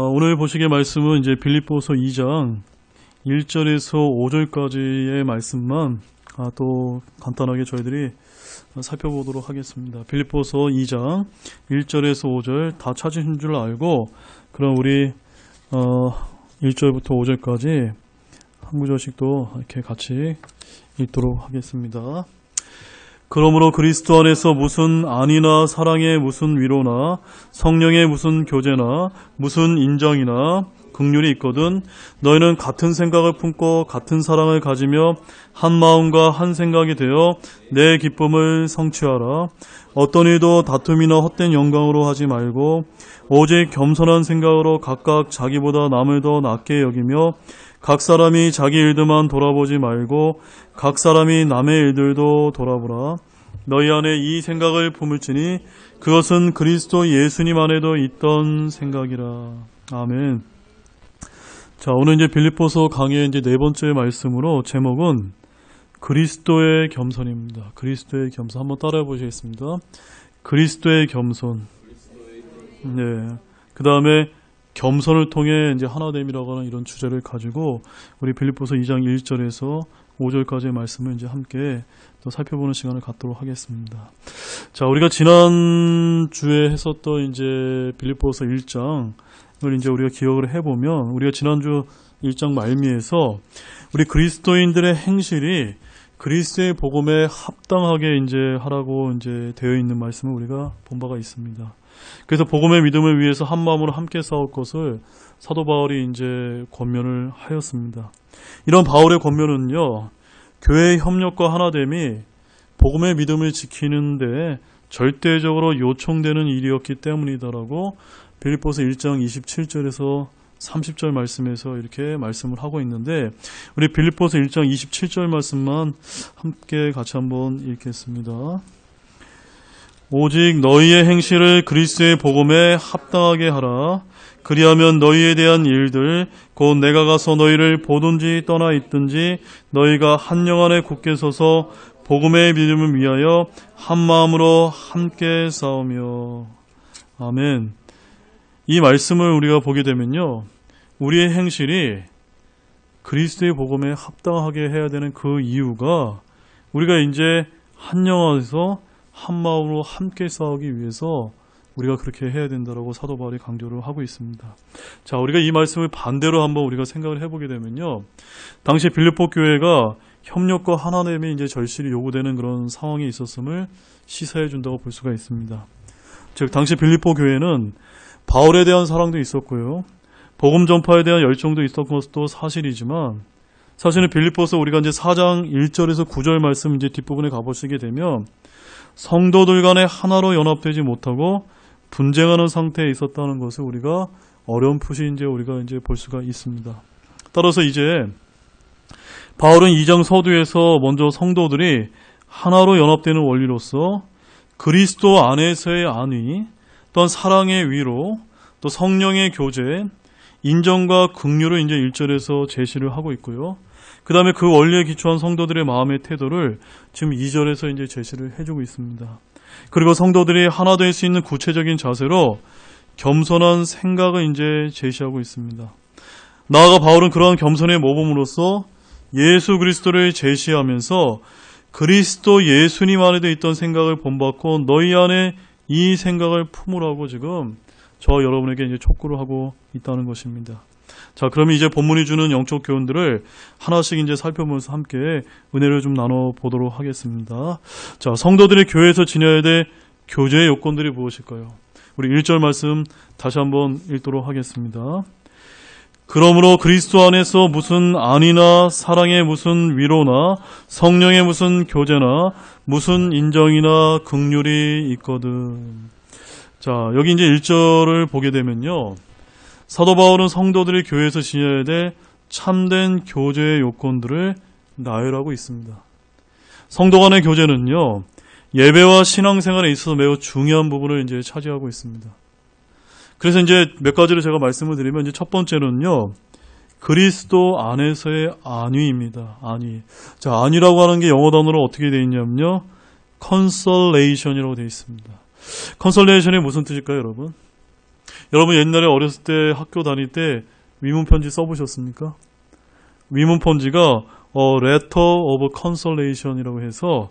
오늘 보시게 말씀은 이제 빌립보서 2장 1절에서 5절까지의 말씀만 또 간단하게 저희들이 살펴보도록 하겠습니다. 빌립보서 2장 1절에서 5절 다 찾으신 줄 알고 그럼 우리 1절부터 5절까지 한 구절씩도 이렇게 같이 읽도록 하겠습니다. 그러므로 그리스도 안에서 무슨 안위나 사랑의 무슨 위로나 성령의 무슨 교제나 무슨 인정이나 긍휼이 있거든 너희는 같은 생각을 품고 같은 사랑을 가지며 한 마음과 한 생각이 되어 내 기쁨을 성취하라. 어떤 일도 다툼이나 헛된 영광으로 하지 말고 오직 겸손한 생각으로 각각 자기보다 남을 더 낮게 여기며 각 사람이 자기 일들만 돌아보지 말고 각 사람이 남의 일들도 돌아보라. 너희 안에 이 생각을 품을지니 그것은 그리스도 예수님 안에도 있던 생각이라. 아멘. 자, 오늘 이제 빌립보서 강의 이제 네 번째 말씀으로 제목은 그리스도의 겸손입니다. 그리스도의 겸손. 한번 따라해 보시겠습니다. 그리스도의 겸손. 네. 그 다음에 겸손을 통해 이제 하나됨이라고 하는 이런 주제를 가지고 우리 빌립보서 2장 1절에서 5절까지의 말씀을 이제 함께 또 살펴보는 시간을 갖도록 하겠습니다. 자, 우리가 지난주에 했었던 이제 빌립보서 1장을 이제 우리가 기억을 해보면 우리가 지난주 1장 말미에서 우리 그리스도인들의 행실이 그리스도의 복음에 합당하게 이제 하라고 이제 되어 있는 말씀을 우리가 본 바가 있습니다. 그래서 복음의 믿음을 위해서 한 마음으로 함께 싸울 것을 사도 바울이 이제 권면을 하였습니다. 이런 바울의 권면은요, 교회의 협력과 하나됨이 복음의 믿음을 지키는데 절대적으로 요청되는 일이었기 때문이다라고 빌립보서 1장 27절에서 30절 말씀에서 이렇게 말씀을 하고 있는데 우리 빌립보서 1장 27절 말씀만 함께 같이 한번 읽겠습니다. 오직 너희의 행실을 그리스도의 복음에 합당하게 하라. 그리하면 너희에 대한 일들 곧 내가 가서 너희를 보든지 떠나 있든지 너희가 한 영 안에 굳게 서서 복음의 믿음을 위하여 한 마음으로 함께 싸우며. 아멘. 이 말씀을 우리가 보게 되면요, 우리의 행실이 그리스도의 복음에 합당하게 해야 되는 그 이유가 우리가 이제 한 영 안에서 한 마음으로 함께 싸우기 위해서 우리가 그렇게 해야 된다라고 사도 바울이 강조를 하고 있습니다. 자, 우리가 이 말씀을 반대로 한번 우리가 생각을 해보게 되면요, 당시 빌립보 교회가 협력과 하나됨이 이제 절실히 요구되는 그런 상황이 있었음을 시사해 준다고 볼 수가 있습니다. 즉, 당시 빌립보 교회는 바울에 대한 사랑도 있었고요, 복음 전파에 대한 열정도 있었던 것도 사실이지만 사실은 빌립보서 우리가 이제 4장 1절에서 9절 말씀 이제 뒷부분에 가보시게 되면 성도들 간에 하나로 연합되지 못하고 분쟁하는 상태에 있었다는 것을 우리가 어렴풋이 이제 우리가 이제 볼 수가 있습니다. 따라서 이제 바울은 2장 서두에서 먼저 성도들이 하나로 연합되는 원리로서 그리스도 안에서의 안위, 또한 사랑의 위로, 또 성령의 교제, 인정과 긍휼을 이제 1절에서 제시를 하고 있고요. 그 다음에 그 원리에 기초한 성도들의 마음의 태도를 지금 2절에서 이제 제시를 해주고 있습니다. 그리고 성도들이 하나 될 수 있는 구체적인 자세로 겸손한 생각을 이제 제시하고 있습니다. 나아가 바울은 그러한 겸손의 모범으로서 예수 그리스도를 제시하면서 그리스도 예수님 안에도 있던 생각을 본받고 너희 안에 이 생각을 품으라고 지금 저와 여러분에게 이제 촉구를 하고 있다는 것입니다. 자, 그러면 이제 본문이 주는 영적 교훈들을 하나씩 이제 살펴보면서 함께 은혜를 좀 나눠 보도록 하겠습니다. 자, 성도들이 교회에서 지녀야 될 교제의 요건들이 무엇일까요? 우리 1절 말씀 다시 한번 읽도록 하겠습니다. 그러므로 그리스도 안에서 무슨 안위나 사랑의 무슨 위로나 성령의 무슨 교제나 무슨 인정이나 긍휼이 있거든. 자, 여기 이제 1절을 보게 되면요, 사도 바울은 성도들이 교회에서 지녀야 될 참된 교제의 요건들을 나열하고 있습니다. 성도 간의 교제는요, 예배와 신앙생활에 있어서 매우 중요한 부분을 이제 차지하고 있습니다. 그래서 이제 몇 가지를 제가 말씀을 드리면 이제 첫 번째는요, 그리스도 안에서의 안위입니다. 안위. 자, 안위라고 하는 게 영어 단어로 어떻게 되어 있냐면요, consolation이라고 되어 있습니다. consolation이 무슨 뜻일까요, 여러분? 여러분 옛날에 어렸을 때 학교 다닐 때 위문 편지 써보셨습니까? 위문 편지가 letter of consolation이라고 해서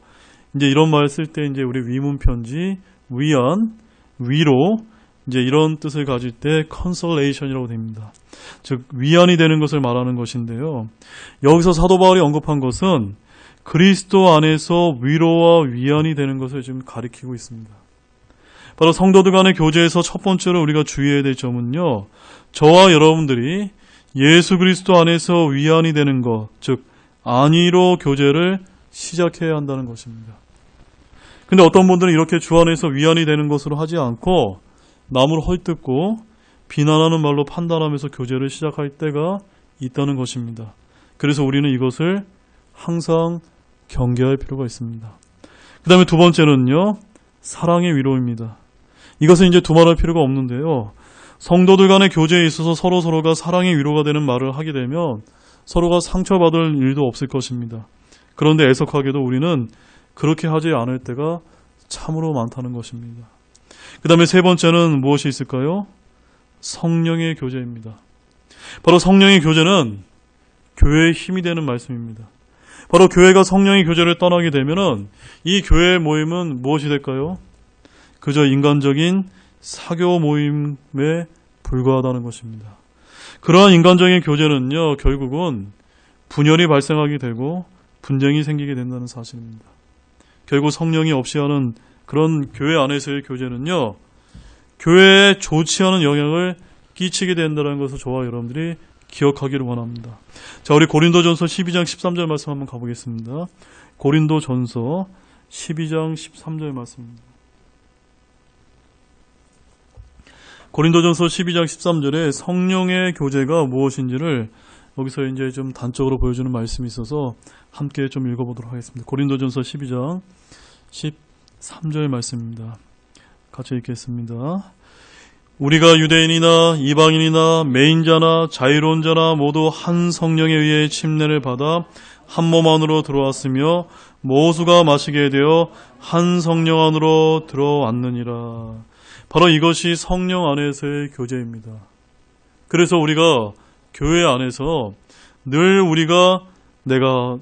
이제 이런 말 쓸 때 이제 우리 위문 편지 위안, 위로 이제 이런 뜻을 가질 때 consolation이라고 됩니다. 즉 위안이 되는 것을 말하는 것인데요. 여기서 사도 바울이 언급한 것은 그리스도 안에서 위로와 위안이 되는 것을 지금 가리키고 있습니다. 바로 성도들 간의 교제에서 첫 번째로 우리가 주의해야 될 점은요. 저와 여러분들이 예수 그리스도 안에서 위안이 되는 것, 즉 안위로 교제를 시작해야 한다는 것입니다. 근데 어떤 분들은 이렇게 주 안에서 위안이 되는 것으로 하지 않고 남을 헐뜯고 비난하는 말로 판단하면서 교제를 시작할 때가 있다는 것입니다. 그래서 우리는 이것을 항상 경계할 필요가 있습니다. 그 다음에 두 번째는요. 사랑의 위로입니다. 이것은 이제 두말할 필요가 없는데요. 성도들 간의 교제에 있어서 서로가 사랑의 위로가 되는 말을 하게 되면 서로가 상처받을 일도 없을 것입니다. 그런데 애석하게도 우리는 그렇게 하지 않을 때가 참으로 많다는 것입니다. 그 다음에 세 번째는 무엇이 있을까요? 성령의 교제입니다. 바로 성령의 교제는 교회의 힘이 되는 말씀입니다. 바로 교회가 성령의 교제를 떠나게 되면은 이 교회의 모임은 무엇이 될까요? 그저 인간적인 사교 모임에 불과하다는 것입니다. 그러한 인간적인 교제는요, 결국은 분열이 발생하게 되고 분쟁이 생기게 된다는 사실입니다. 결국 성령이 없이 하는 그런 교회 안에서의 교제는요, 교회에 좋지 않은 영향을 끼치게 된다는 것을 저와 여러분들이 기억하기를 원합니다. 자, 우리 고린도전서 12장 13절 말씀 한번 가보겠습니다. 고린도전서 12장 13절 말씀입니다. 고린도전서 12장 13절에 성령의 교제가 무엇인지를 여기서 이제 좀 단적으로 보여주는 말씀이 있어서 함께 좀 읽어보도록 하겠습니다. 고린도전서 12장 13절 말씀입니다. 같이 읽겠습니다. 우리가 유대인이나 이방인이나 매인자나 자유로운 자나 모두 한 성령에 의해 침례를 받아 한 몸 안으로 들어왔으며 모두가 마시게 되어 한 성령 안으로 들어왔느니라. 바로 이것이 성령 안에서의 교제입니다. 그래서 우리가 교회 안에서 늘 우리가 내가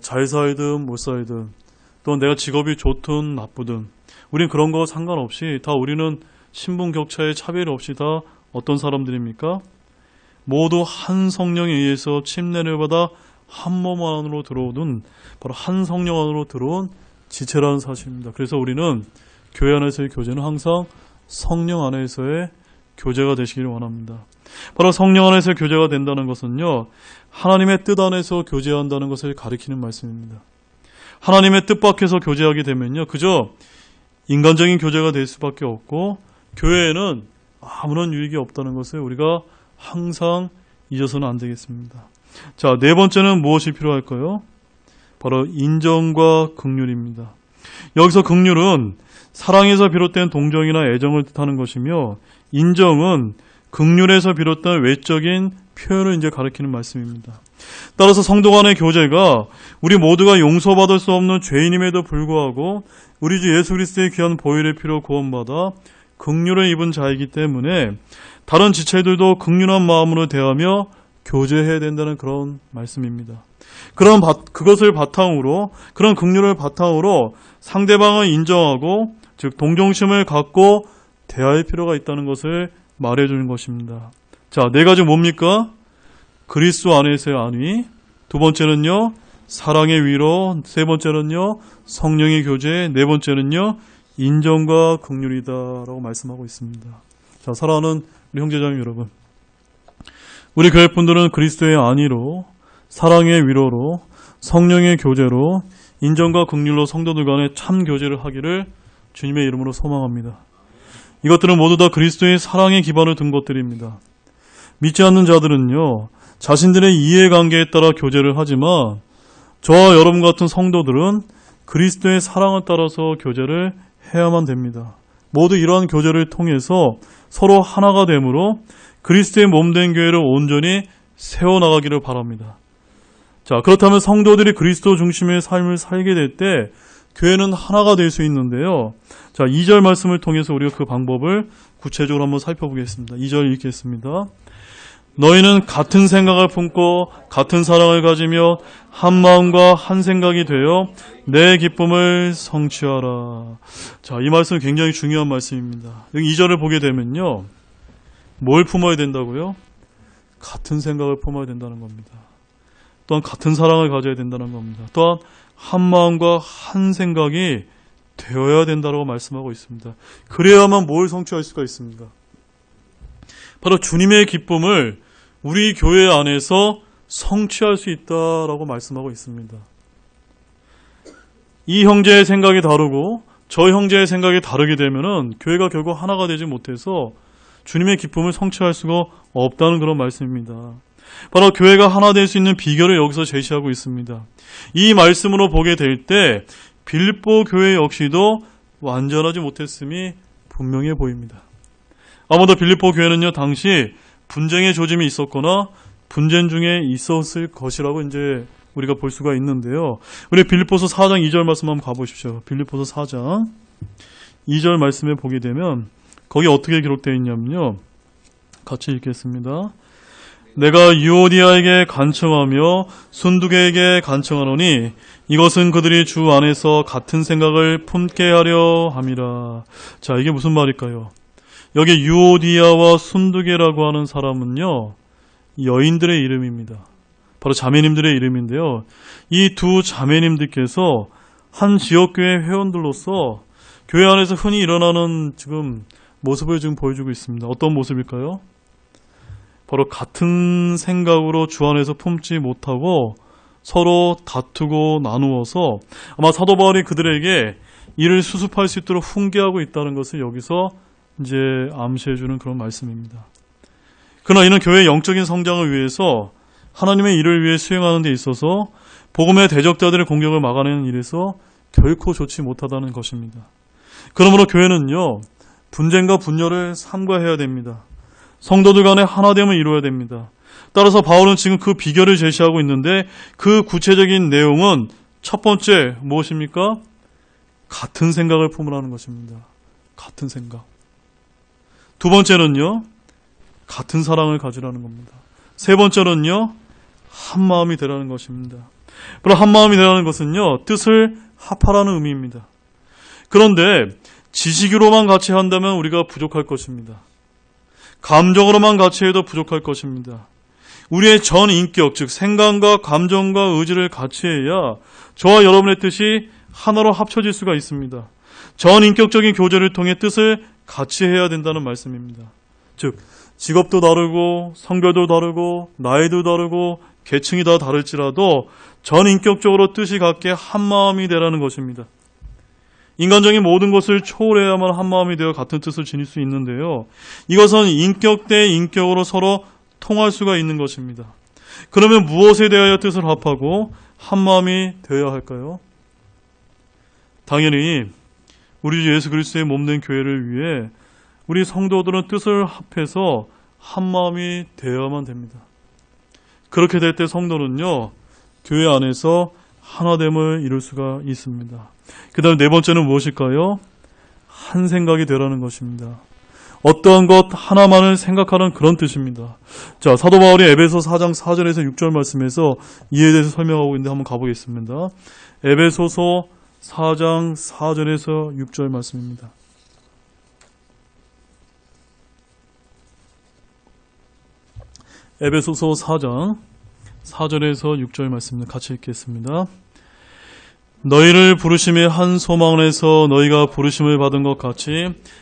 잘 살든 못 살든 또 내가 직업이 좋든 나쁘든 우린 그런 거 상관없이 다 우리는 신분 격차의 차별 없이 다 어떤 사람들입니까? 모두 한 성령에 의해서 침례를 받아 한 몸 안으로 들어오는 바로 한 성령 안으로 들어온 지체라는 사실입니다. 그래서 우리는 교회 안에서의 교제는 항상 성령 안에서의 교제가 되시기를 원합니다. 바로 성령 안에서 교제가 된다는 것은요, 하나님의 뜻 안에서 교제한다는 것을 가리키는 말씀입니다. 하나님의 뜻 밖에서 교제하게 되면요, 그저 인간적인 교제가 될 수밖에 없고 교회에는 아무런 유익이 없다는 것을 우리가 항상 잊어서는 안 되겠습니다. 자, 네 번째는 무엇이 필요할까요? 바로 인정과 긍휼입니다. 여기서 긍휼은 사랑에서 비롯된 동정이나 애정을 뜻하는 것이며 인정은 긍휼에서 비롯된 외적인 표현을 이제 가리키는 말씀입니다. 따라서 성도 간의 교제가 우리 모두가 용서받을 수 없는 죄인임에도 불구하고 우리 주 예수 그리스도의 귀한 보혈의 피로 구원받아 긍휼을 입은 자이기 때문에 다른 지체들도 긍휼한 마음으로 대하며 교제해야 된다는 그런 말씀입니다. 그것을 바탕으로, 그런 긍휼을 바탕으로 상대방을 인정하고 즉 동정심을 갖고 대할 필요가 있다는 것을 말해주는 것입니다. 자, 네 가지 뭡니까? 그리스도 안에서의 안위, 두 번째는요 사랑의 위로, 세 번째는요 성령의 교제, 네 번째는요 인정과 긍휼이다라고 말씀하고 있습니다. 자, 사랑하는 우리 형제자매 여러분, 우리 교회 분들은 그리스도의 안위로, 사랑의 위로로, 성령의 교제로, 인정과 긍휼로 성도들 간에 참 교제를 하기를 주님의 이름으로 소망합니다. 이것들은 모두 다 그리스도의 사랑에 기반을 둔 것들입니다. 믿지 않는 자들은요, 자신들의 이해관계에 따라 교제를 하지만 저와 여러분 같은 성도들은 그리스도의 사랑을 따라서 교제를 해야만 됩니다. 모두 이러한 교제를 통해서 서로 하나가 되므로 그리스도의 몸된 교회를 온전히 세워나가기를 바랍니다. 자, 그렇다면 성도들이 그리스도 중심의 삶을 살게 될 때 교회는 하나가 될 수 있는데요. 자, 2절 말씀을 통해서 우리가 그 방법을 구체적으로 한번 살펴보겠습니다. 2절 읽겠습니다. 너희는 같은 생각을 품고 같은 사랑을 가지며 한 마음과 한 생각이 되어 내 기쁨을 성취하라. 자, 이 말씀은 굉장히 중요한 말씀입니다. 여기 2절을 보게 되면요, 뭘 품어야 된다고요? 같은 생각을 품어야 된다는 겁니다. 또한 같은 사랑을 가져야 된다는 겁니다. 또한 한 마음과 한 생각이 되어야 된다고 말씀하고 있습니다. 그래야만 뭘 성취할 수가 있습니까? 바로 주님의 기쁨을 우리 교회 안에서 성취할 수 있다라고 말씀하고 있습니다. 이 형제의 생각이 다르고 저 형제의 생각이 다르게 되면은 교회가 결국 하나가 되지 못해서 주님의 기쁨을 성취할 수가 없다는 그런 말씀입니다. 바로 교회가 하나 될 수 있는 비결을 여기서 제시하고 있습니다. 이 말씀으로 보게 될 때 빌립보 교회 역시도 완전하지 못했음이 분명해 보입니다. 아마도 빌립보 교회는요, 당시 분쟁의 조짐이 있었거나 분쟁 중에 있었을 것이라고 이제 우리가 볼 수가 있는데요. 우리 빌립보서 4장 2절 말씀 한번 가보십시오. 빌립보서 4장 2절 말씀에 보게 되면 거기 어떻게 기록되어 있냐면요, 같이 읽겠습니다. 내가 유오디아에게 간청하며 순두개에게 간청하노니 이것은 그들이 주 안에서 같은 생각을 품게 하려 함이라. 자, 이게 무슨 말일까요? 여기 유오디아와 순두개라고 하는 사람은요, 여인들의 이름입니다. 바로 자매님들의 이름인데요. 이 두 자매님들께서 한 지역교회 회원들로서 교회 안에서 흔히 일어나는 지금 모습을 지금 보여주고 있습니다. 어떤 모습일까요? 바로 같은 생각으로 주 안에서 품지 못하고 서로 다투고 나누어서 아마 사도 바울이 그들에게 이를 수습할 수 있도록 훈계하고 있다는 것을 여기서 이제 암시해주는 그런 말씀입니다. 그러나 이는 교회의 영적인 성장을 위해서 하나님의 일을 위해 수행하는 데 있어서 복음의 대적자들의 공격을 막아내는 일에서 결코 좋지 못하다는 것입니다. 그러므로 교회는요, 분쟁과 분열을 삼가해야 됩니다. 성도들 간의 하나됨을 이루어야 됩니다. 따라서 바울은 지금 그 비결을 제시하고 있는데 그 구체적인 내용은 첫 번째 무엇입니까? 같은 생각을 품으라는 것입니다. 같은 생각. 두 번째는요, 같은 사랑을 가지라는 겁니다. 세 번째는요, 한 마음이 되라는 것입니다. 바로 한 마음이 되라는 것은요, 뜻을 합하라는 의미입니다. 그런데 지식으로만 같이 한다면 우리가 부족할 것입니다. 감정으로만 같이 해도 부족할 것입니다. 우리의 전 인격, 즉 생각과 감정과 의지를 같이 해야 저와 여러분의 뜻이 하나로 합쳐질 수가 있습니다. 전 인격적인 교제를 통해 뜻을 같이 해야 된다는 말씀입니다. 즉 직업도 다르고 성별도 다르고 나이도 다르고 계층이 다 다를지라도 전 인격적으로 뜻이 같게 한 마음이 되라는 것입니다. 인간적인 모든 것을 초월해야만 한 마음이 되어 같은 뜻을 지닐 수 있는데요. 이것은 인격 대 인격으로 서로 통할 수가 있는 것입니다. 그러면 무엇에 대하여 뜻을 합하고 한 마음이 되어야 할까요? 당연히 우리 주 예수 그리스도의 몸된 교회를 위해 우리 성도들은 뜻을 합해서 한 마음이 되어야만 됩니다. 그렇게 될 때 성도는요, 교회 안에서 하나됨을 이룰 수가 있습니다. 그 다음 네 번째는 무엇일까요? 한 생각이 되라는 것입니다. 어떠한 것 하나만을 생각하는 그런 뜻입니다. 자, 사도 바울이 에베소 4장 4절에서 6절 말씀에서 이에 대해서 설명하고 있는데 한번 가보겠습니다. 에베소서 4장 4절에서 6절 말씀입니다. 에베소서 4장 4절에서 6절 말씀입니다. 같이 읽겠습니다. 너희를 부르심의 한 소망 안에서 너희가 부르심을 받은 것 같이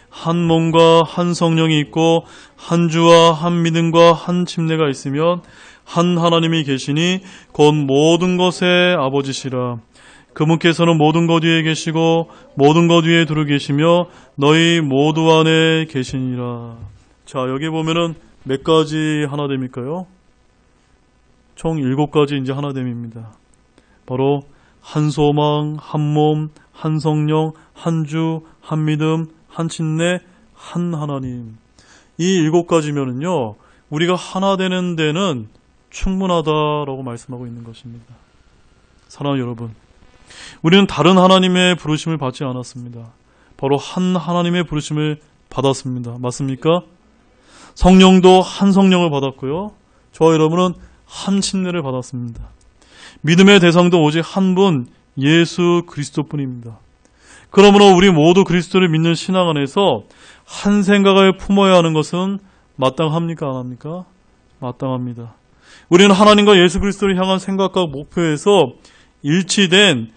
한 몸과 한 성령이 있고 한 주와 한 믿음과 한 침례가 있으면 한 하나님이 계시니 곧 모든 것의 아버지시라. 그분께서는 모든 것 위에 계시고 모든 것 위에 두루 계시며 너희 모두 안에 계시니라. 자, 여기 보면은 몇 가지 하나됨일까요? 총 7가지 이제 하나됨입니다. 바로 한 소망, 한 몸, 한 성령, 한 주, 한 믿음, 한 침례, 한 하나님. 이 7가지면은요, 우리가 하나 되는 데는 충분하다라고 말씀하고 있는 것입니다. 사랑하는 여러분, 우리는 다른 하나님의 부르심을 받지 않았습니다. 바로 한 하나님의 부르심을 받았습니다. 맞습니까? 성령도 한 성령을 받았고요. 저와 여러분은 한 침례를 받았습니다. 믿음의 대상도 오직 한 분, 예수 그리스도뿐입니다. 그러므로 우리 모두 그리스도를 믿는 신앙 안에서 한 생각을 품어야 하는 것은 마땅합니까? 안 합니까? 마땅합니다. 우리는 하나님과 예수 그리스도를 향한 생각과 목표에서 일치된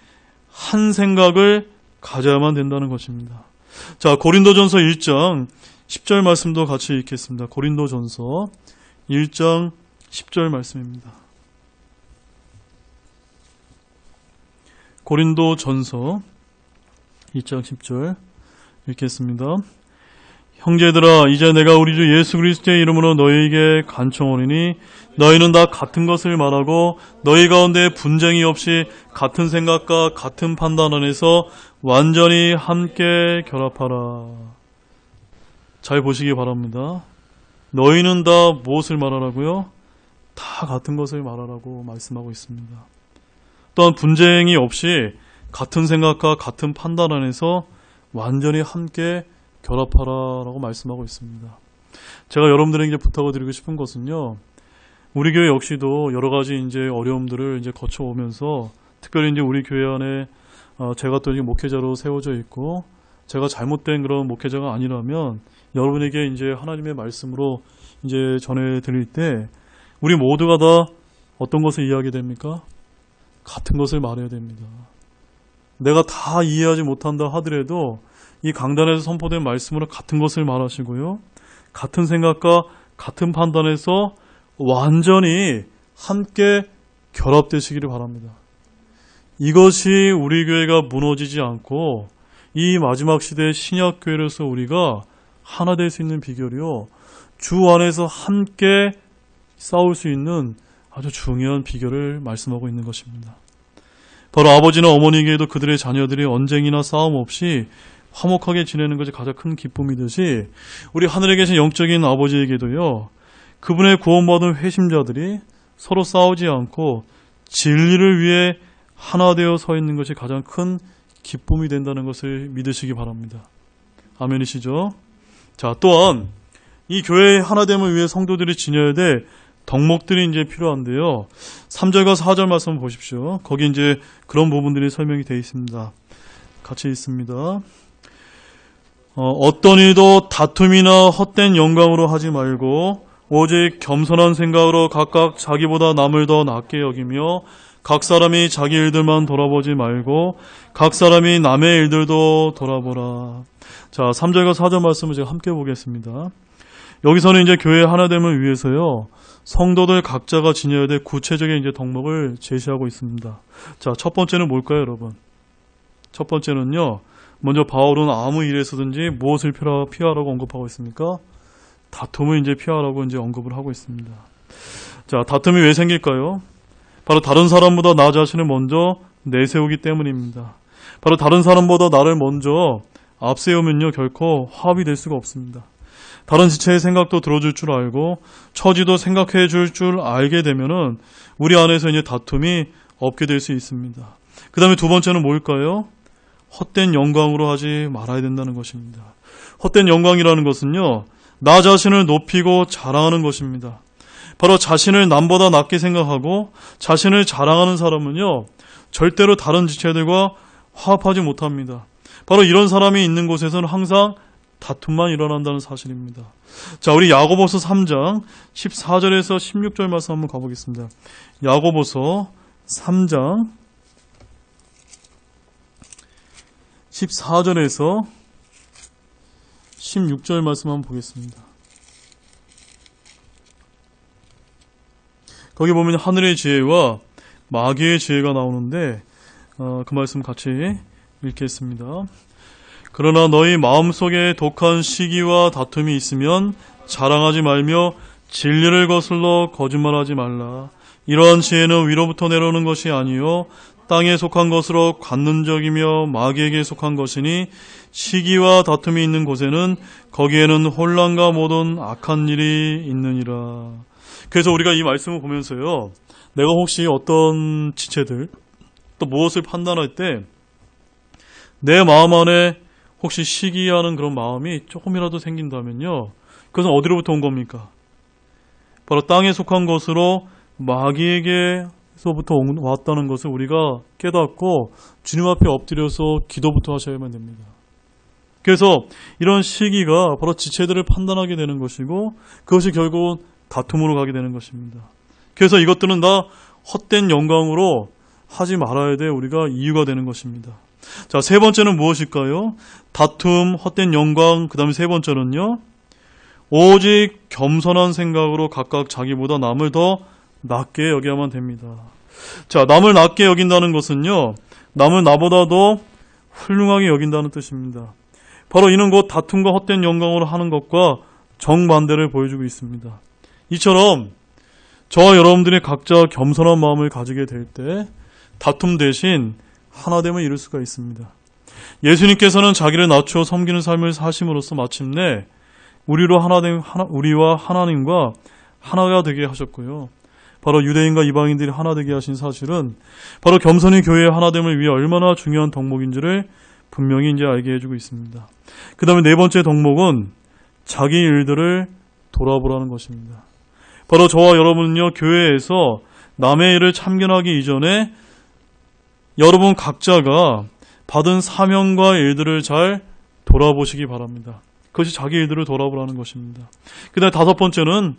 한 생각을 가져야만 된다는 것입니다. 자, 고린도전서 1장 10절 말씀도 같이 읽겠습니다. 고린도전서 1장 10절 말씀입니다. 고린도전서 1장 10절 읽겠습니다. 형제들아, 이제 내가 우리 주 예수 그리스도의 이름으로 너희에게 간청하노니 너희는 다 같은 것을 말하고 너희 가운데 분쟁이 없이 같은 생각과 같은 판단 안에서 완전히 함께 결합하라. 잘 보시기 바랍니다. 너희는 다 무엇을 말하라고요? 다 같은 것을 말하라고 말씀하고 있습니다. 또한 분쟁이 없이 같은 생각과 같은 판단 안에서 완전히 함께 결합하라라고 말씀하고 있습니다. 제가 여러분들에게 부탁을 드리고 싶은 것은요, 우리 교회 역시도 여러 가지 이제 어려움들을 이제 거쳐오면서, 특별히 이제 우리 교회 안에 제가 또 이제 목회자로 세워져 있고, 제가 잘못된 그런 목회자가 아니라면 여러분에게 이제 하나님의 말씀으로 이제 전해드릴 때, 우리 모두가 다 어떤 것을 이해하게 됩니까? 같은 것을 말해야 됩니다. 내가 다 이해하지 못한다 하더라도 이 강단에서 선포된 말씀으로 같은 것을 말하시고요. 같은 생각과 같은 판단에서 완전히 함께 결합되시기를 바랍니다. 이것이 우리 교회가 무너지지 않고 이 마지막 시대의 신약교회로서 우리가 하나 될 수 있는 비결이요, 주 안에서 함께 싸울 수 있는 아주 중요한 비결을 말씀하고 있는 것입니다. 바로 아버지나 어머니에게도 그들의 자녀들이 언쟁이나 싸움 없이 화목하게 지내는 것이 가장 큰 기쁨이듯이, 우리 하늘에 계신 영적인 아버지에게도요, 그분의 구원받은 회심자들이 서로 싸우지 않고 진리를 위해 하나 되어 서 있는 것이 가장 큰 기쁨이 된다는 것을 믿으시기 바랍니다. 아멘이시죠? 자, 또한 이 교회의 하나됨을 위해 성도들이 지녀야 될 덕목들이 이제 필요한데요. 3절과 4절 말씀 보십시오. 거기 이제 그런 부분들이 설명이 되어 있습니다. 같이 있습니다. 어떤 일도 다툼이나 헛된 영광으로 하지 말고 오직 겸손한 생각으로 각각 자기보다 남을 더 낮게 여기며 각 사람이 자기 일들만 돌아보지 말고 각 사람이 남의 일들도 돌아보라. 자, 3절과 4절 말씀을 제가 함께 보겠습니다. 여기서는 이제 교회 하나됨을 위해서요, 성도들 각자가 지녀야 될 구체적인 이제 덕목을 제시하고 있습니다. 자, 첫 번째는 뭘까요, 여러분? 첫 번째는요, 먼저 바울은 아무 일에서든지 무엇을 피하라고 언급하고 있습니까? 다툼을 이제 피하라고 이제 언급을 하고 있습니다. 자, 다툼이 왜 생길까요? 바로 다른 사람보다 나 자신을 먼저 내세우기 때문입니다. 바로 다른 사람보다 나를 먼저 앞세우면요, 결코 화합이 될 수가 없습니다. 다른 지체의 생각도 들어줄 줄 알고 처지도 생각해 줄 줄 알게 되면은 우리 안에서 이제 다툼이 없게 될 수 있습니다. 그 다음에 두 번째는 뭘까요? 헛된 영광으로 하지 말아야 된다는 것입니다. 헛된 영광이라는 것은요, 나 자신을 높이고 자랑하는 것입니다. 바로 자신을 남보다 낮게 생각하고 자신을 자랑하는 사람은요, 절대로 다른 지체들과 화합하지 못합니다. 바로 이런 사람이 있는 곳에서는 항상 다툼만 일어난다는 사실입니다. 자, 우리 야고보서 3장 14절에서 16절 말씀 한번 가보겠습니다. 야고보서 3장 14절에서 16절 말씀 한번 보겠습니다. 거기 보면 하늘의 지혜와 마귀의 지혜가 나오는데 그 말씀 같이 읽겠습니다. 그러나 너희 마음속에 독한 시기와 다툼이 있으면 자랑하지 말며 진리를 거슬러 거짓말하지 말라. 이러한 지혜는 위로부터 내려오는 것이 아니요 땅에 속한 것으로 관능적이며 마귀에게 속한 것이니 시기와 다툼이 있는 곳에는 거기에는 혼란과 모든 악한 일이 있느니라. 그래서 우리가 이 말씀을 보면서요, 내가 혹시 어떤 지체들 또 무엇을 판단할 때 내 마음 안에 혹시 시기하는 그런 마음이 조금이라도 생긴다면요, 그것은 어디로부터 온 겁니까? 바로 땅에 속한 것으로 마귀에게서부터 왔다는 것을 우리가 깨닫고 주님 앞에 엎드려서 기도부터 하셔야만 됩니다. 그래서 이런 시기가 바로 지체들을 판단하게 되는 것이고, 그것이 결국은 다툼으로 가게 되는 것입니다. 그래서 이것들은 다 헛된 영광으로 하지 말아야 돼 우리가 이유가 되는 것입니다. 자, 세 번째는 무엇일까요? 다툼, 헛된 영광, 그 다음에 세 번째는요, 오직 겸손한 생각으로 각각 자기보다 남을 더 낮게 여겨야만 됩니다. 자, 남을 낮게 여긴다는 것은요, 남을 나보다 더 훌륭하게 여긴다는 뜻입니다. 바로 이는 곧 다툼과 헛된 영광으로 하는 것과 정반대를 보여주고 있습니다. 이처럼 저와 여러분들이 각자 겸손한 마음을 가지게 될 때 다툼 대신 하나됨을 이룰 수가 있습니다. 예수님께서는 자기를 낮추어 섬기는 삶을 사심으로써 마침내 우리와 하나님과 하나가 되게 하셨고요. 바로 유대인과 이방인들이 하나 되게 하신 사실은 바로 겸손히 교회의 하나됨을 위해 얼마나 중요한 덕목인지를 분명히 이제 알게 해주고 있습니다. 그 다음에 네 번째 덕목은 자기 일들을 돌아보라는 것입니다. 바로 저와 여러분은요, 교회에서 남의 일을 참견하기 이전에 여러분 각자가 받은 사명과 일들을 잘 돌아보시기 바랍니다. 그것이 자기 일들을 돌아보라는 것입니다. 그 다음에 다섯 번째는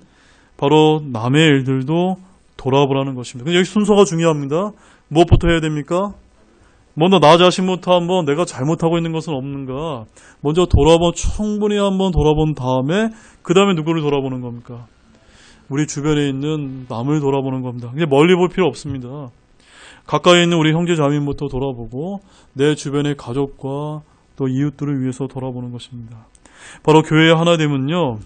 바로 남의 일들도 돌아보라는 것입니다. 근데 여기 순서가 중요합니다. 무엇부터 해야 됩니까? 먼저 나 자신부터 한번 내가 잘못하고 있는 것은 없는가 먼저 충분히 한번 돌아본 다음에 그 다음에 누구를 돌아보는 겁니까? 우리 주변에 있는 남을 돌아보는 겁니다. 근데 멀리 볼 필요 없습니다. 가까이 있는 우리 형제 자매부터 돌아보고 내 주변의 가족과 또 이웃들을 위해서 돌아보는 것입니다. 바로 교회의 하나됨은요,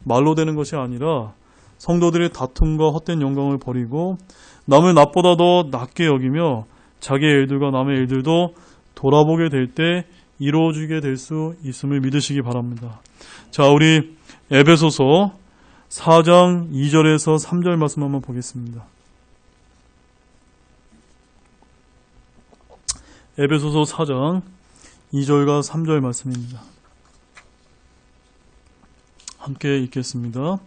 말로 되는 것이 아니라 성도들의 다툼과 헛된 영광을 버리고 남을 나보다 더 낮게 여기며 자기의 일들과 남의 일들도 돌아보게 될 때 이루어지게 될 수 있음을 믿으시기 바랍니다. 자, 우리 에베소서 4장 2절에서 3절 말씀 한번 보겠습니다. 에베소서 4장 2절과 3절 말씀입니다. 함께 읽겠습니다.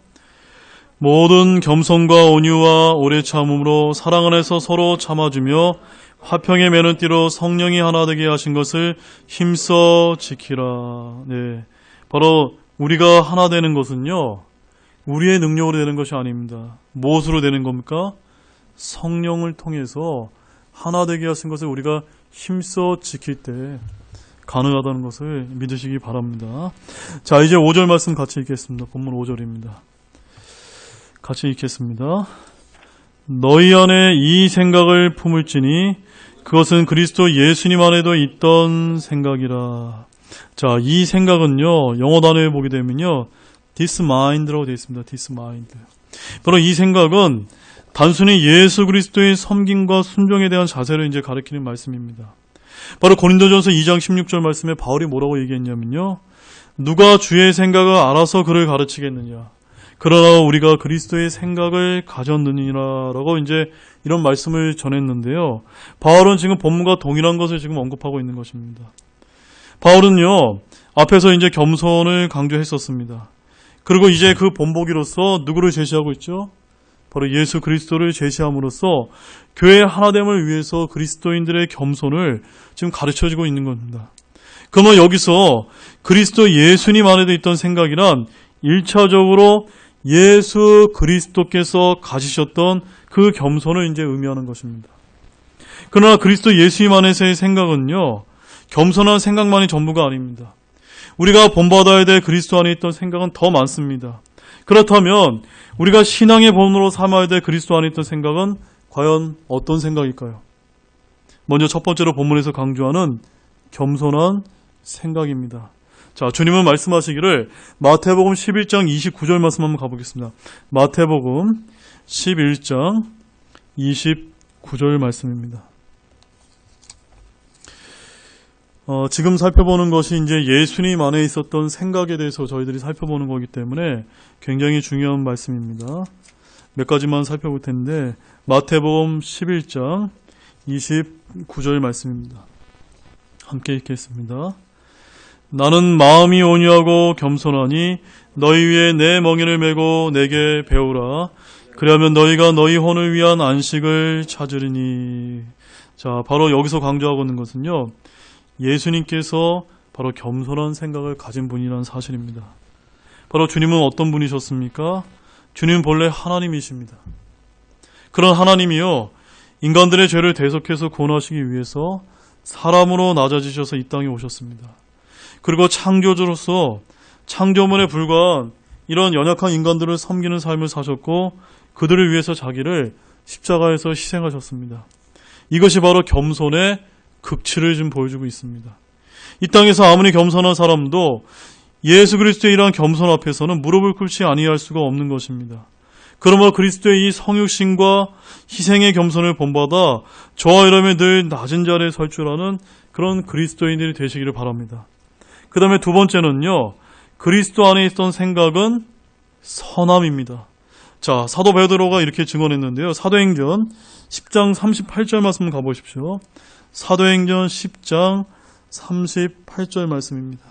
모든 겸손과 온유와 오래 참음으로 사랑 안에서 서로 참아주며 화평의 매는 띠로 성령이 하나 되게 하신 것을 힘써 지키라. 네, 바로 우리가 하나 되는 것은요, 우리의 능력으로 되는 것이 아닙니다. 무엇으로 되는 겁니까? 성령을 통해서 하나 되게 하신 것을 우리가 힘써 지킬 때 가능하다는 것을 믿으시기 바랍니다. 자, 이제 5절 말씀 같이 읽겠습니다. 본문 5절입니다. 같이 읽겠습니다. 너희 안에 이 생각을 품을지니 그것은 그리스도 예수님 안에도 있던 생각이라. 자, 이 생각은요, 영어 단어에 보게 되면요, this mind라고 되어 있습니다. this mind. 바로 이 생각은 단순히 예수 그리스도의 섬김과 순종에 대한 자세를 이제 가리키는 말씀입니다. 바로 고린도전서 2장 16절 말씀에 바울이 뭐라고 얘기했냐면요, 누가 주의 생각을 알아서 그를 가르치겠느냐. 그러나 우리가 그리스도의 생각을 가졌느니라라고 이제 이런 말씀을 전했는데요. 바울은 지금 본문과 동일한 것을 지금 언급하고 있는 것입니다. 바울은요, 앞에서 이제 겸손을 강조했었습니다. 그리고 이제 그 본보기로서 누구를 제시하고 있죠? 바로 예수 그리스도를 제시함으로써 교회의 하나됨을 위해서 그리스도인들의 겸손을 지금 가르쳐주고 있는 겁니다. 그러면 여기서 그리스도 예수님 안에도 있던 생각이란 1차적으로 예수 그리스도께서 가지셨던 그 겸손을 이제 의미하는 것입니다. 그러나 그리스도 예수님 안에서의 생각은요, 겸손한 생각만이 전부가 아닙니다. 우리가 본받아야 될 그리스도 안에 있던 생각은 더 많습니다. 그렇다면 우리가 신앙의 본으로 삼아야 될 그리스도 안에 있던 생각은 과연 어떤 생각일까요? 먼저 첫 번째로 본문에서 강조하는 겸손한 생각입니다. 자, 주님은 말씀하시기를 마태복음 11장 29절 말씀 한번 가보겠습니다. 마태복음 11장 29절 말씀입니다. 지금 살펴보는 것이 이제 예수님 안에 있었던 생각에 대해서 저희들이 살펴보는 거기 때문에 굉장히 중요한 말씀입니다. 몇 가지만 살펴볼 텐데, 마태복음 11장 29절 말씀입니다. 함께 읽겠습니다. 나는 마음이 온유하고 겸손하니 너희 위에 내 멍에를 메고 내게 배우라. 그리하면 너희가 너희 혼을 위한 안식을 찾으리니. 자, 바로 여기서 강조하고 있는 것은요, 예수님께서 바로 겸손한 생각을 가진 분이라는 사실입니다. 바로 주님은 어떤 분이셨습니까? 주님은 본래 하나님이십니다. 그런 하나님이요, 인간들의 죄를 대속해서 구원하시기 위해서 사람으로 낮아지셔서 이 땅에 오셨습니다. 그리고 창조주로서 창조물에 불과한 이런 연약한 인간들을 섬기는 삶을 사셨고 그들을 위해서 자기를 십자가에서 희생하셨습니다. 이것이 바로 겸손의 극치를 좀 보여주고 있습니다. 이 땅에서 아무리 겸손한 사람도 예수 그리스도의 이러한 겸손 앞에서는 무릎을 꿇지 아니할 수가 없는 것입니다. 그러므로 그리스도의 이 성육신과 희생의 겸손을 본받아 저와 여러분이 늘 낮은 자리에 설 줄 아는 그런 그리스도인들이 되시기를 바랍니다. 그 다음에 두 번째는요, 그리스도 안에 있던 생각은 선함입니다. 자, 사도 베드로가 이렇게 증언했는데요. 사도행전 10장 38절 말씀 가보십시오. 사도행전 10장 38절 말씀입니다.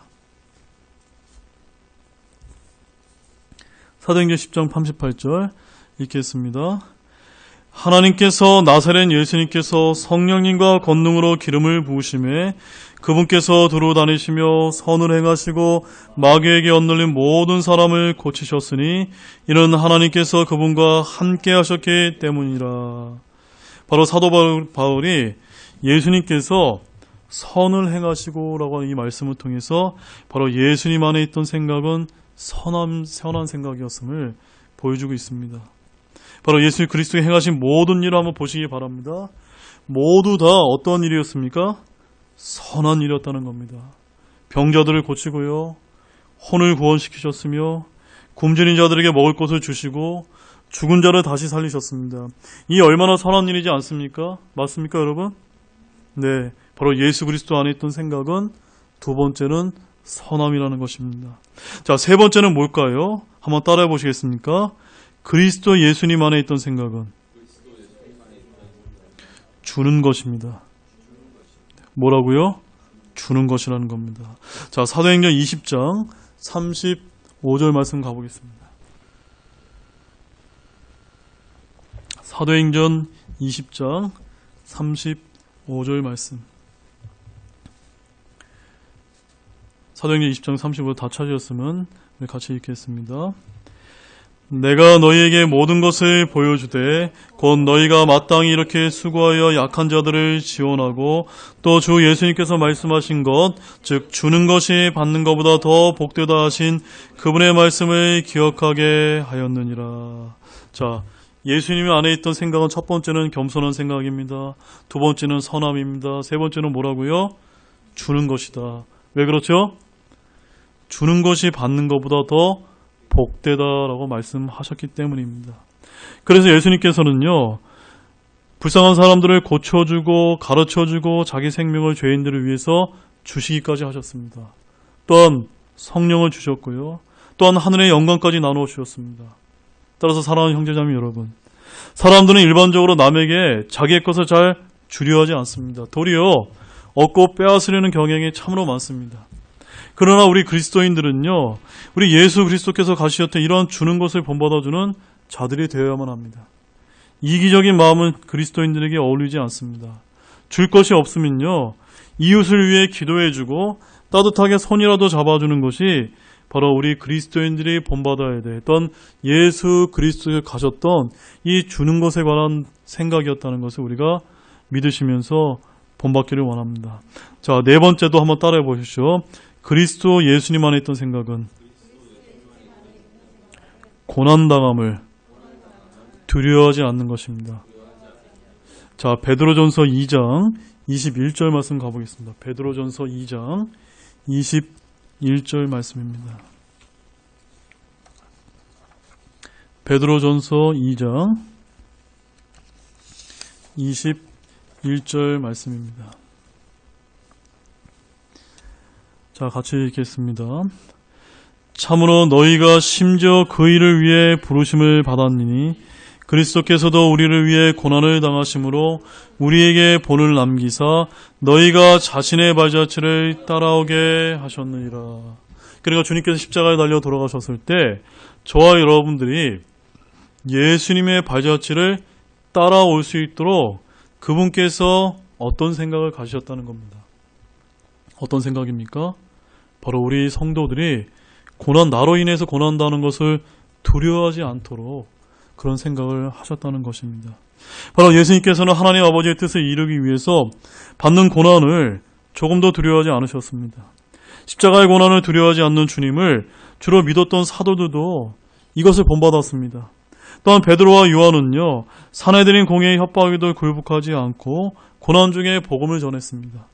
사도행전 10장 38절 읽겠습니다. 하나님께서 나사렛 예수님께서 성령님과 권능으로 기름을 부으심에 그분께서 두루 다니시며 선을 행하시고 마귀에게 얻눌린 모든 사람을 고치셨으니 이는 하나님께서 그분과 함께 하셨기 때문이라. 바로 사도 바울이 예수님께서 선을 행하시고 라고 하는 이 말씀을 통해서 바로 예수님 안에 있던 생각은 선한 생각이었음을 보여주고 있습니다. 바로 예수 그리스도가 행하신 모든 일을 한번 보시기 바랍니다. 모두 다 어떤 일이었습니까? 선한 일이었다는 겁니다. 병자들을 고치고요, 혼을 구원시키셨으며 굶주린 자들에게 먹을 것을 주시고 죽은 자를 다시 살리셨습니다. 이 얼마나 선한 일이지 않습니까? 맞습니까, 여러분? 네, 바로 예수 그리스도 안에 있던 생각은 두 번째는 선함이라는 것입니다. 자, 세 번째는 뭘까요? 한번 따라해 보시겠습니까? 그리스도 예수님 안에 있던 생각은 주는 것입니다. 뭐라고요? 주는 것이라는 겁니다. 자, 사도행전 20장 35절 말씀 가보겠습니다. 사도행전 20장 35절 말씀. 사도행전 20장 35절 다 찾으셨으면 같이 읽겠습니다. 내가 너희에게 모든 것을 보여주되 곧 너희가 마땅히 이렇게 수고하여 약한 자들을 지원하고 또 주 예수님께서 말씀하신 것, 즉 주는 것이 받는 것보다 더 복되다 하신 그분의 말씀을 기억하게 하였느니라. 자, 예수님 안에 있던 생각은 첫 번째는 겸손한 생각입니다. 두 번째는 선함입니다. 세 번째는 뭐라고요? 주는 것이다. 왜 그렇죠? 주는 것이 받는 것보다 더 복되다라고 말씀하셨기 때문입니다. 그래서 예수님께서는요, 불쌍한 사람들을 고쳐주고 가르쳐주고 자기 생명을 죄인들을 위해서 주시기까지 하셨습니다. 또한 성령을 주셨고요, 또한 하늘의 영광까지 나누어 주셨습니다. 따라서 사랑하는 형제자매 여러분, 사람들은 일반적으로 남에게 자기의 것을 잘 주려 하지 않습니다. 도리어 얻고 빼앗으려는 경향이 참으로 많습니다. 그러나 우리 그리스도인들은요, 우리 예수 그리스도께서 가시셨던 이러한 주는 것을 본받아주는 자들이 되어야만 합니다. 이기적인 마음은 그리스도인들에게 어울리지 않습니다. 줄 것이 없으면요, 이웃을 위해 기도해주고 따뜻하게 손이라도 잡아주는 것이 바로 우리 그리스도인들이 본받아야 됐던 예수 그리스도가 가셨던 이 주는 것에 관한 생각이었다는 것을 우리가 믿으시면서 본받기를 원합니다. 자, 네 번째도 한번 따라해 보십시오. 그리스도 예수님 안에 있던 생각은 고난당함을 두려워하지 않는 것입니다. 자, 베드로전서 2장 21절 말씀 가보겠습니다. 베드로전서 2장 21절 말씀입니다. 베드로전서 2장 21절 말씀입니다. 자, 같이 읽겠습니다. 참으로 너희가 심지어 그 일을 위해 부르심을 받았느니 그리스도께서도 우리를 위해 고난을 당하심으로 우리에게 본을 남기사 너희가 자신의 발자취를 따라오게 하셨느니라. 그러니까 주님께서 십자가에 달려 돌아가셨을 때 저와 여러분들이 예수님의 발자취를 따라올 수 있도록 그분께서 어떤 생각을 가지셨다는 겁니다. 어떤 생각입니까? 바로 우리 성도들이 나로 인해서 고난당하는 것을 두려워하지 않도록 그런 생각을 하셨다는 것입니다. 바로 예수님께서는 하나님 아버지의 뜻을 이루기 위해서 받는 고난을 조금도 두려워하지 않으셨습니다. 십자가의 고난을 두려워하지 않는 주님을 주로 믿었던 사도들도 이것을 본받았습니다. 또한 베드로와 요한은요, 사내들인 공회의 협박에도 굴복하지 않고 고난 중에 복음을 전했습니다.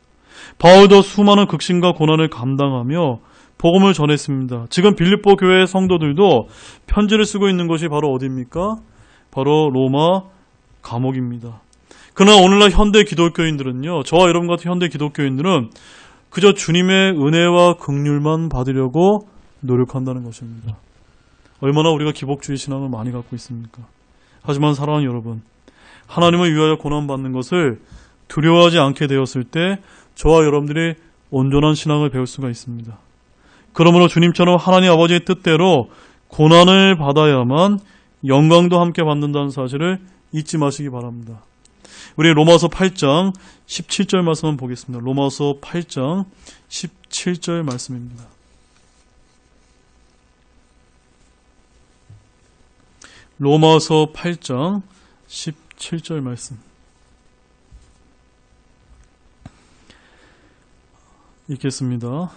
바울도 수많은 극심과 고난을 감당하며 복음을 전했습니다. 지금 빌립보 교회의 성도들도 편지를 쓰고 있는 것이 바로 어디입니까? 바로 로마 감옥입니다. 그러나 오늘날 현대 기독교인들은요, 저와 여러분 같은 현대 기독교인들은 그저 주님의 은혜와 긍휼만 받으려고 노력한다는 것입니다. 얼마나 우리가 기복주의 신앙을 많이 갖고 있습니까? 하지만 사랑하는 여러분, 하나님을 위하여 고난받는 것을 두려워하지 않게 되었을 때 저와 여러분들이 온전한 신앙을 배울 수가 있습니다. 그러므로 주님처럼 하나님 아버지의 뜻대로 고난을 받아야만 영광도 함께 받는다는 사실을 잊지 마시기 바랍니다. 우리 로마서 8장 17절 말씀을 보겠습니다. 로마서 8장 17절 말씀입니다. 로마서 8장 17절 말씀 읽겠습니다.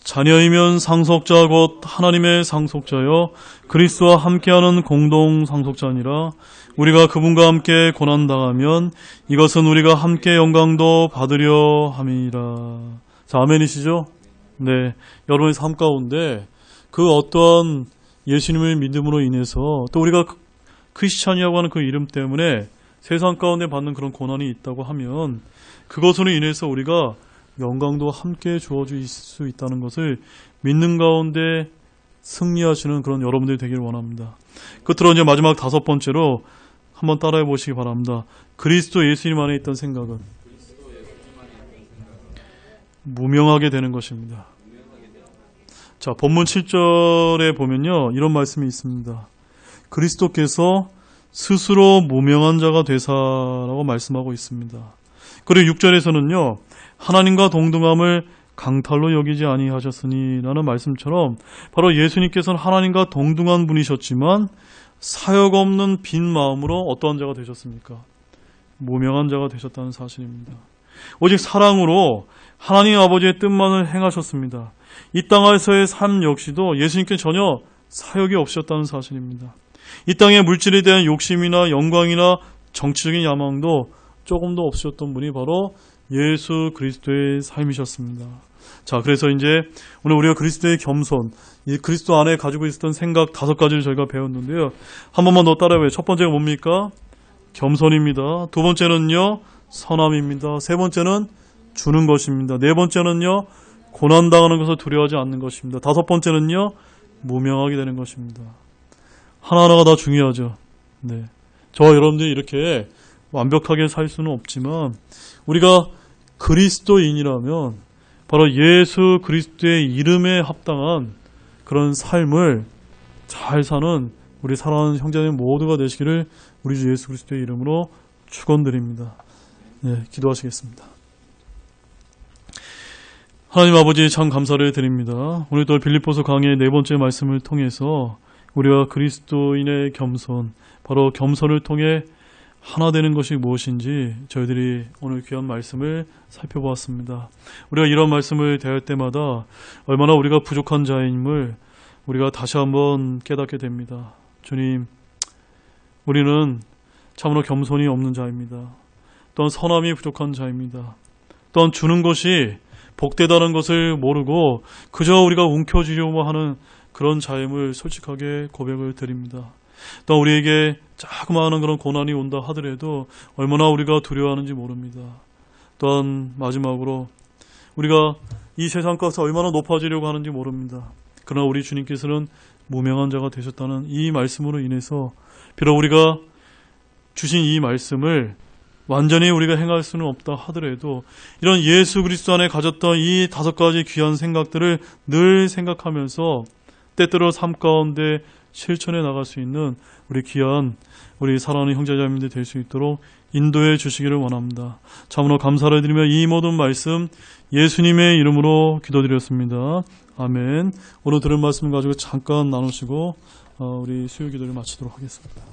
자녀이면 상속자 곧 하나님의 상속자여 그리스도와 함께하는 공동 상속자니라. 우리가 그분과 함께 고난당하면 이것은 우리가 함께 영광도 받으려 함이라. 자, 아멘이시죠? 네, 여러분의 삶 가운데 그 어떠한 예수님을 믿음으로 인해서 또 우리가 크리스찬이라고 하는 그 이름 때문에 세상 가운데 받는 그런 고난이 있다고 하면 그것으로 인해서 우리가 영광도 함께 주어질 수 있다는 것을 믿는 가운데 승리하시는 그런 여러분들이 되기를 원합니다. 끝으로 이제 마지막 5번째로 한번 따라해 보시기 바랍니다. 그리스도 예수님 안에 있던 생각은 무명하게 되는 것입니다. 자, 본문 7절에 보면요, 이런 말씀이 있습니다. 그리스도께서 스스로 무명한 자가 되사라고 말씀하고 있습니다. 그리고 6절에서는요, 하나님과 동등함을 강탈로 여기지 아니하셨으니 라는 말씀처럼 바로 예수님께서는 하나님과 동등한 분이셨지만 사역 없는 빈 마음으로 어떠한 자가 되셨습니까? 무명한 자가 되셨다는 사실입니다. 오직 사랑으로 하나님 아버지의 뜻만을 행하셨습니다. 이 땅에서의 삶 역시도 예수님께 전혀 사역이 없으셨다는 사실입니다. 이 땅의 물질에 대한 욕심이나 영광이나 정치적인 야망도 조금도 없으셨던 분이 바로 예수 그리스도의 삶이셨습니다. 자, 그래서 이제 오늘 우리가 그리스도의 겸손, 이 그리스도 안에 가지고 있었던 생각 5가지를 저희가 배웠는데요. 한 번만 더 따라해봐요. 첫 번째가 뭡니까? 겸손입니다. 두 번째는요, 선함입니다. 세 번째는 주는 것입니다. 네 번째는요, 고난당하는 것을 두려워하지 않는 것입니다. 5번째는요, 무명하게 되는 것입니다. 하나하나가 다 중요하죠. 네. 저와 여러분들이 이렇게 완벽하게 살 수는 없지만 우리가 그리스도인이라면 바로 예수 그리스도의 이름에 합당한 그런 삶을 잘 사는 우리 사랑하는 형제님 모두가 되시기를 우리 주 예수 그리스도의 이름으로 축원드립니다. 네, 기도하시겠습니다. 하나님 아버지 참 감사를 드립니다. 오늘 또 빌립보서 강의 4번째 말씀을 통해서 우리가 그리스도인의 겸손, 바로 겸손을 통해 하나 되는 것이 무엇인지 저희들이 오늘 귀한 말씀을 살펴보았습니다. 우리가 이런 말씀을 대할 때마다 얼마나 우리가 부족한 자임을 우리가 다시 한번 깨닫게 됩니다. 주님, 우리는 참으로 겸손이 없는 자입니다. 또한 선함이 부족한 자입니다. 또한 주는 것이 복되다는 것을 모르고 그저 우리가 움켜쥐려고 하는 그런 자임을 솔직하게 고백을 드립니다. 또 우리에게 자그마한 그런 고난이 온다 하더라도 얼마나 우리가 두려워하는지 모릅니다. 또한 마지막으로 우리가 이 세상 가서 얼마나 높아지려고 하는지 모릅니다. 그러나 우리 주님께서는 무명한 자가 되셨다는 이 말씀으로 인해서 비록 우리가 주신 이 말씀을 완전히 우리가 행할 수는 없다 하더라도 이런 예수 그리스도 안에 가졌던 이 5가지 귀한 생각들을 늘 생각하면서 때때로 삶 가운데 실천해 나갈 수 있는 우리 귀한 우리 사랑하는 형제자매님들 될 수 있도록 인도해 주시기를 원합니다. 참으로 감사를 드리며 이 모든 말씀 예수님의 이름으로 기도드렸습니다. 아멘. 오늘 들은 말씀 가지고 잠깐 나누시고 우리 수요 기도를 마치도록 하겠습니다.